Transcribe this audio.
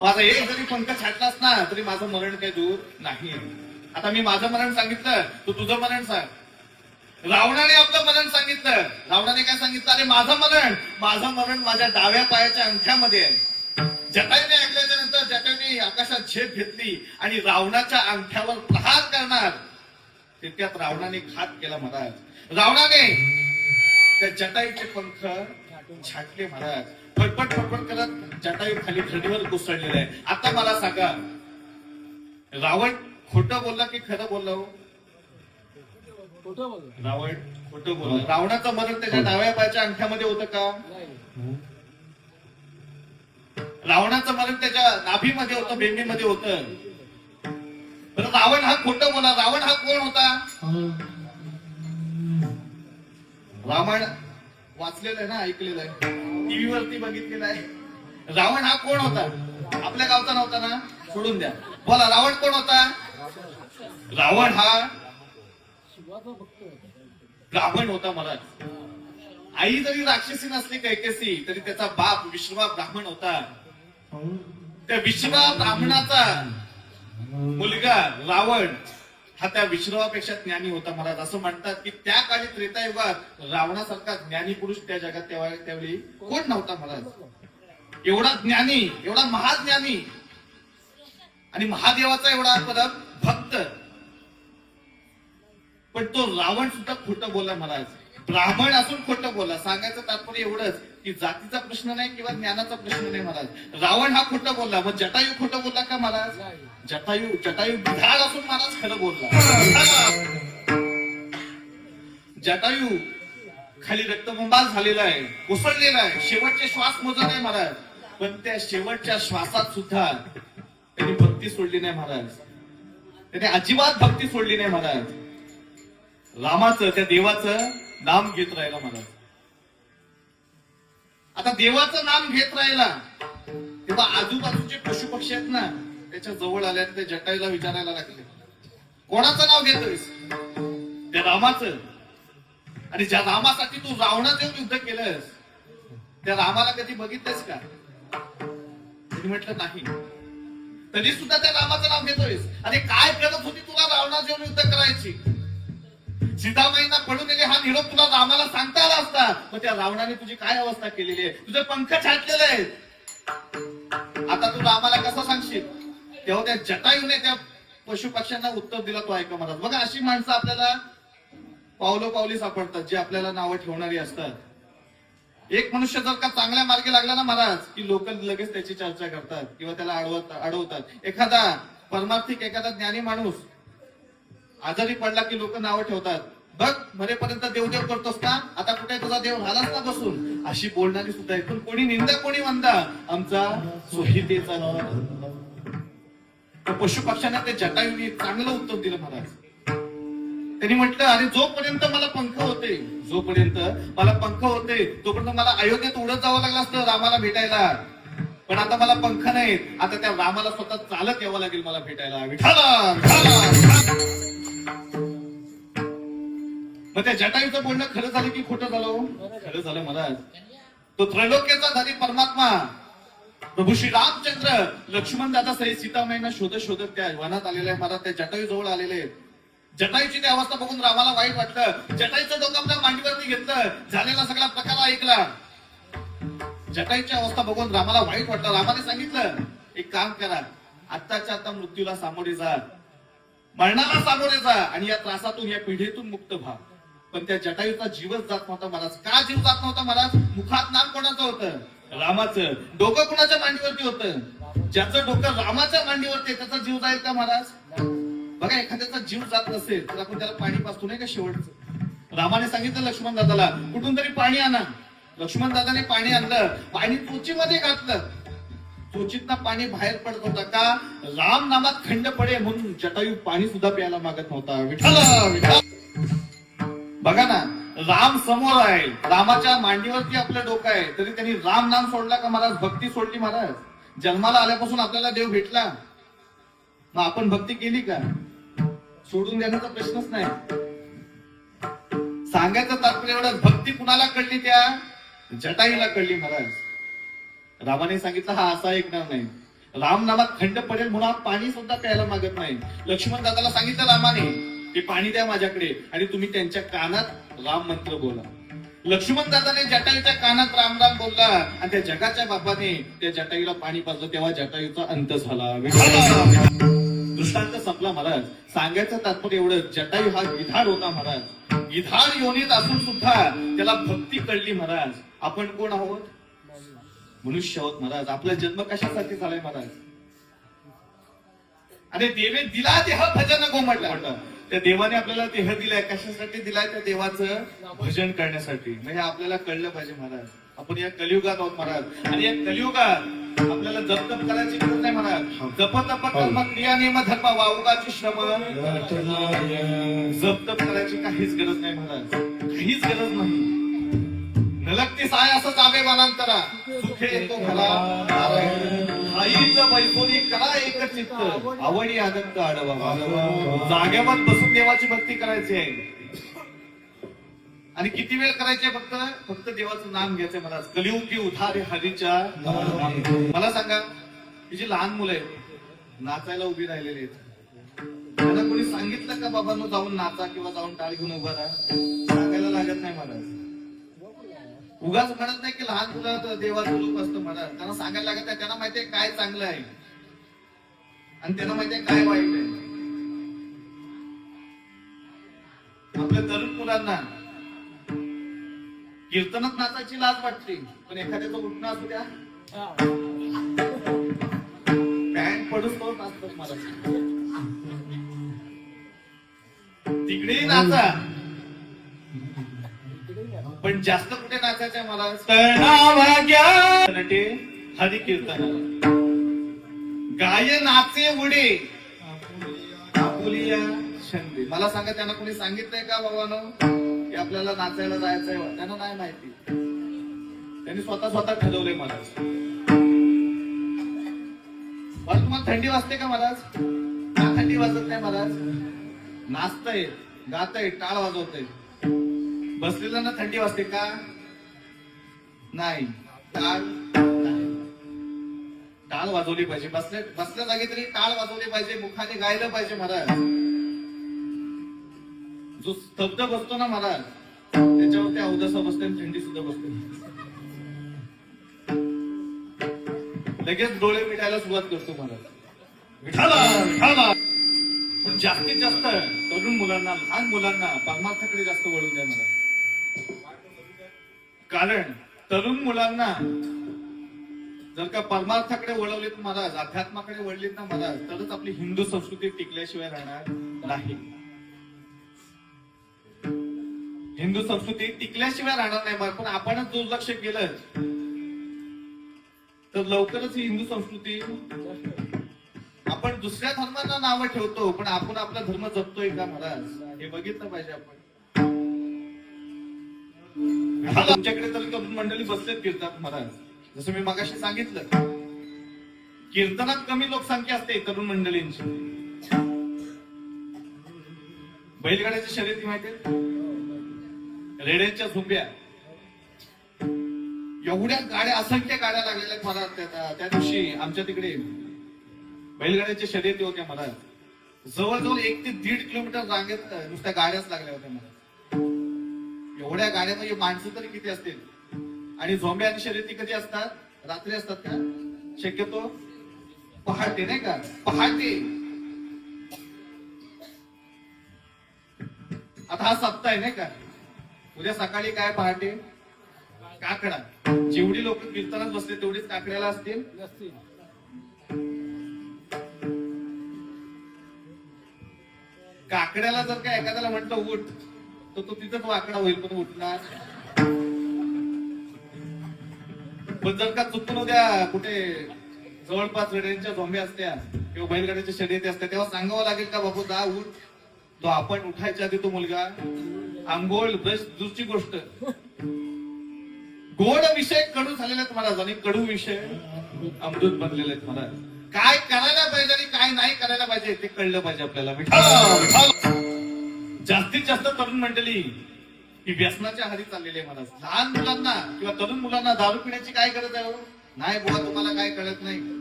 माझा एक जरी पंख छाटलास ना तरी माझं मरण काही दूर नाही. आता मी माझं मरण सांगितलं, तू तुझं मरण सांग. रावणाने आपलं मरण सांगितलं. रावणाने काय सांगितलं? अरे माझं मरण माझ्या डाव्या पायाच्या अंगठ्यामध्ये आहे. जटायूने ऐकल्याच्या नंतर जटायूने आकाशात झेप घेतली आणि रावणाच्या अंगठ्यावर प्रहार करणार. तितक्यात रावणाने घात केला महाराज. रावणाने त्या जटायूचे पंख छाटले महाराज. फटफट फटफट करत जटायू खाली धरणीवर कोसळलेला आहे. आता मला सांगा, रावण खोटं बोलला की खरं बोलला? रावण खोटं बोलला. रावणाचं मरण त्याच्या डाव्या पायाच्या अंगठ्यामध्ये होतं का? रावणाचं मरण त्याच्या नाभीमध्ये होतं, बेंबीमध्ये होतं. तर रावण हा खोटं बोला. रावण हा कोण होता? रावण वाचलेलं आहे ना, ऐकलेलं आहे, टीव्ही वरती बघितलेलं आहे. रावण हा कोण होता? आपल्या गावचा नव्हता ना? सोडून द्या. बोला, रावण कोण होता? रावण हा ब्राह्मण होता महाराज. आई जरी राक्षसी नसली कैकेसी तरी त्याचा बाप विश्वा ब्राह्मण होता. त्या विश्वा ब्राह्मणाचा मुलगा रावण हा त्या विश्वापेक्षा ज्ञानी होता महाराज. असं म्हणतात की त्या काळी त्रेतायुगात रावणासारखा ज्ञानी पुरुष त्या जगात त्यावेळी कोण नव्हता महाराज. एवढा ज्ञानी, एवढा महाज्ञानी आणि महादेवाचा एवढा परम भक्त. पण तो रावण सुद्धा खोटं बोलला महाराज. ब्राह्मण असून खोटं बोलला. सांगायचं तात्पर्य एवढंच की जातीचा प्रश्न नाही किंवा ज्ञानाचा प्रश्न नाही महाराज. रावण हा खोटं बोलला. मग जटायू खोटं बोलला का महाराज? जटायू बिघाड असून महाराज खरं बोलला. जटायू खाली रक्तबंबाळ झालेला आहे, कोसळलेला आहे, शेवटचे श्वास मोजत आहे महाराज. पण त्या शेवटच्या श्वासात सुद्धा त्यांनी भक्ती सोडली नाही महाराज. त्याने अजिबात भक्ती सोडली नाही महाराज. रामाचं, त्या देवाचं नाम घेत राहिला महाराज. आता देवाचं नाम घेत राहिला तेव्हा आजूबाजूचे पशु पक्षी आहेत ना, त्याच्या जवळ आल्या. ते जटायूला विचारायला लागले, कोणाचं नाव घेतोयस? त्या रामाचं. आणि ज्या रामासाठी तू रावणाचं युद्ध केलंस त्या रामाला कधी बघितलंस का? त्यांनी म्हटलं नाही. तरी सुद्धा त्या रामाचं नाव घेतोयस. अरे काय करत होती तुला रावणाचं युद्ध करायची? सीतामाईंना पडून गेले हा निरोप तुला रामाला सांगता आला असता. मग त्या रावणाने तुझी काय अवस्था केलेली आहे? तुझे पंख छाटलेले आहेत. आता तू रामाला कसं सांगशील? तेव्हा त्या जटायूने त्या पशु पक्ष्यांना उत्तर दिला. तो ऐका महाराज. बघा, अशी माणसं आपल्याला पावलोपावली सापडतात जी आपल्याला नावं ठेवणारी असतात. एक मनुष्य जर का चांगल्या मार्गे लागला ना महाराज की लोक लगेच त्याची चर्चा करतात किंवा त्याला अडवतात. एखादा परमार्थिक, एखादा ज्ञानी माणूस आजारी पडला की लोक नावं ठेवतात. बघ, मरेपर्यंत देवदेव करतोस का? आता कुठे तुझा देव झालाच ना बसून? अशी बोलणारी सुद्धा आहे. पण कोणी निंदा कोणी वंदा? आमचा सोहितेचा. पशु पक्ष्यांना ते जटायूने चांगलं उत्तर दिलं महाराज. त्यांनी म्हटलं, अरे जोपर्यंत मला पंख होते तोपर्यंत मला अयोध्येत उडत जावं लागलं असतं रामाला भेटायला. पण आता मला पंख नाहीत. आता त्या रामाला स्वतः चालत यावं लागेल मला भेटायला. विठाला. मग त्या जटायूचं बोलणं खरं झालं की खोटं झालं? खरं झालं महाराज. तो त्रैलोक्याचा धारी परमात्मा प्रभू श्री रामचंद्र लक्ष्मण दादा सहित सीतामाईंना शोधत त्या वनात आलेले आहे महाराज. त्या जटायू जवळ आलेले. जटायूची ती अवस्था बघून रामाला वाईट वाटलं. जटायूचं डोकं आपल्या मांडीवरती घेतलं. झालेला सगळा प्रकार ऐकला. जटायूची अवस्था बघून रामाला वाईट वाटलं. रामाने सांगितलं, एक काम करा, आत्ताच्या आता मृत्यूला सामोरे जा, मरणाला सामोरे जा आणि या त्रासातून, या पिढीतून मुक्त व्हा. पण त्या जटायूचा जीवच जात नव्हता महाराज. का जीव जात नव्हता महाराज? मुखात नाम कोणाचं होतं? रामाचं. डोकं कुणाच्या मांडीवरती होतं? ज्याचं डोकं रामाच्या मांडीवरती त्याचा जीव जाईल का महाराज? बघा, एखाद्याचा जीव जात नसेल तर आपण त्याला पाणी पाजतो नाही का शेवटचं? रामाने सांगितलं लक्ष्मण दादाला, कुठून तरी पाणी आणा. लक्ष्मण दादाने पाणी आणलं. पाणी चोचीमध्ये घातलं. चोचीतनं पाणी बाहेर पडत होता का? राम नामात खंड पडे म्हणून जटायू पाणी सुद्धा प्यायला मागत नव्हता. विठ्ठल. बघा ना, राम समोर आहे, रामाच्या मांडीवरती आपलं डोकं आहे, तरी त्यांनी राम नाम सोडला का महाराज? भक्ती सोडली महाराज. जन्माला आल्यापासून आपल्याला देव भेटला, मग आपण भक्ती केली का? सोडून देण्याचा प्रश्नच नाही. सांगायचं तात्पर्य एवढं, भक्ती कुणाला कळली? त्या जटायूला कळली महाराज. रामाने सांगितलं हा असा ऐकणार नाही. राम नामात खंड पडेल म्हणून पाणी सुद्धा प्यायला मागत नाही. लक्ष्मण दादाला सांगितलं रामाने की पाणी द्या माझ्याकडे आणि तुम्ही त्यांच्या कानात राम मंत्र बोला. लक्ष्मण दादाने जटायूच्या कानात राम राम बोलला आणि त्या जगाच्या बापाने त्या जटायूला पाणी पाजलं. तेव्हा जटायूचा अंत झाला. दृष्टांत संपला महाराज. सांगायचं तात्पर्य एवढं, जटायू हा गिधाड होता महाराज. गिधाड योनीत असून सुद्धा त्याला भक्ती कळली महाराज. आपण कोण आहोत? मनुष्य आहोत महाराज. आपला जन्म कशासाठी झालाय महाराज? अरे देवे दिला देह भजन गो म्हटलं. त्या देवाने आपल्याला देह दिलाय कशासाठी दिलाय? त्या देवाचं भजन करण्यासाठी. म्हणजे आपल्याला कळलं पाहिजे महाराज, आपण या कलियुगात आहोत महाराज. आणि या कलियुगात आपल्याला जप तप करायची गरज नाही महाराज. जप तप कर्म क्रिया नियम धर्म वावगाची श्रम, जप तप करायची काहीच गरज नाही महाराज, काहीच गरज नाही. नलगती साय असं जावे वनांतरा, सुखे येतो भला आईचं बैकोनी करा एक चित्त, आवडी आनंद आडवा. जागेवर बसून देवाची भक्ती करायची आहे. आणि किती वेळ करायचे? फक्त देवाचं नाम घ्यायचंय महाराज. कलियुगी उधार हरीच्या. मला सांगा, ही जी लहान मुलं आहेत नाचायला उभी राहिलेली आहेत, त्यांना कोणी सांगितलं का बाबांनो जाऊन नाचा किंवा जाऊन टाळ घेऊन उभा राहा? सांगायला लागत नाही महाराज. उगाच म्हणत नाही की लहान मुलं देवाचं रूप असतं महाराज. त्यांना सांगायला लागत नाही. त्यांना माहितीये काय चांगलं आहे आणि त्यांना माहितीये काय वाईट आहे. आपल्या तरुण मुलांना कीर्तनात नाचायची लाज वाटते, पण एखाद्याचं उठणं असू द्या, पॅन्ट पडून तो नाचतात मला. तिकडेही नाचा, पण जास्त कुठे नाचायचंय मला? हरी कीर्तनाला. गाय नाचे उडे आपुलिया छंदे. मला सांगा, त्यांना कोणी सांगितलंय का बाबांनो की आपल्याला नाचायला जायचंय? त्यांना नाही माहिती. त्यांनी स्वतः ठरवलंय महाराज. पण तुम्हाला थंडी वाजते का महाराज? का थंडी वाजत नाही महाराज? नाचतय, गातय, टाळ वाजवतय. बसलेल्यांना थंडी वाजते का? नाही. टाळ वाजवली पाहिजे. बसल्या जागी तरी टाळ वाजवली पाहिजे, मुखाने गायलं पाहिजे महाराज. जो स्तब्ध बसतो ना महाराज, त्याच्यावरती अवदसा बसते आणि थंडी सुद्धा बसते. लगेच डोळे मिटायला सुरुवात करतो महाराज. विठाला. पण जास्तीत जास्त तरुण मुलांना, लहान मुलांना परमार्थाकडे जास्त वळून द्या महाराज. कारण तरुण मुलांना जर का परमार्थाकडे वळवलीत महाराज, अध्यात्माकडे वळलीत ना महाराज, तरच आपली हिंदू संस्कृती टिकल्याशिवाय राहणार नाही. हिंदू संस्कृती टिकल्याशिवाय राहणार नाही. पण आपणच दुर्लक्ष केलं तर लवकरच ही हिंदू संस्कृती. आपण दुसऱ्या धर्मांना नावं ठेवतो, पण आपण आपला धर्म जपतोय का महाराज? हे बघितलं पाहिजे आपण. तुमच्याकडे तर तरुण मंडळी बसलेत कीर्तनात महाराज. जसं मी मगाशी सांगितलं, कीर्तनात कमी लोकसंख्या असते तरुण मंडळींची. बैलगाड्याच्या शर्यती माहिती, रेड्यांच्या झुंब्या, एवढ्या गाड्या, असंख्य गाड्या लागलेल्या महाराज. त्या दिवशी आमच्या तिकडे बैलगाड्याच्या शर्यती होत्या महाराज. जवळजवळ 1 ते 1.5 किलोमीटर रांगेत नुसत्या गाड्याच लागल्या होत्या महाराज. एवढ्या गाड्या म्हणजे माणसं तरी किती असतील? आणि झोंब्या आणि शर्यती कधी असतात? रात्री असतात का? शक्यतो पहाटे, नाही का? पहाटे. आता हा सप्ताह आहे नाही का? उद्या सकाळी काय पहाटे? काकडा. जेवढी लोक कीर्तनात बसले तेवढीच काकड्याला असतील. काकड्याला जर का एखाद्याला म्हटलं उठ, तर तो तिथंच वाकडा होईल, पण उठणार. पण जर का चुकून उद्या कुठे जवळपास रेड्यांच्या झोंब्या असत्या किंवा बैलगाड्याच्या शर्यती असत्या, तेव्हा सांगावं लागेल का बाबू जा उठ. तो आपण उठायच्या आधी तो मुलगा आंघोळ ब्रश दूरची गोष्ट. गोड विषय कडू झालेले आहेत महाराज आणि कडू विषय अमृत बनलेले आहेत महाराज. काय करायला पाहिजे आणि काय नाही करायला पाहिजे ते कळलं पाहिजे आपल्याला. जास्तीत जास्त तरुण मंडळी ही व्यसनाच्या आहारी चाललेली आहे महाराज. लहान मुलांना किंवा तरुण मुलांना दारू पिण्याची काय गरज आहे? नाही बुवा, तुम्हाला काय कळत नाही.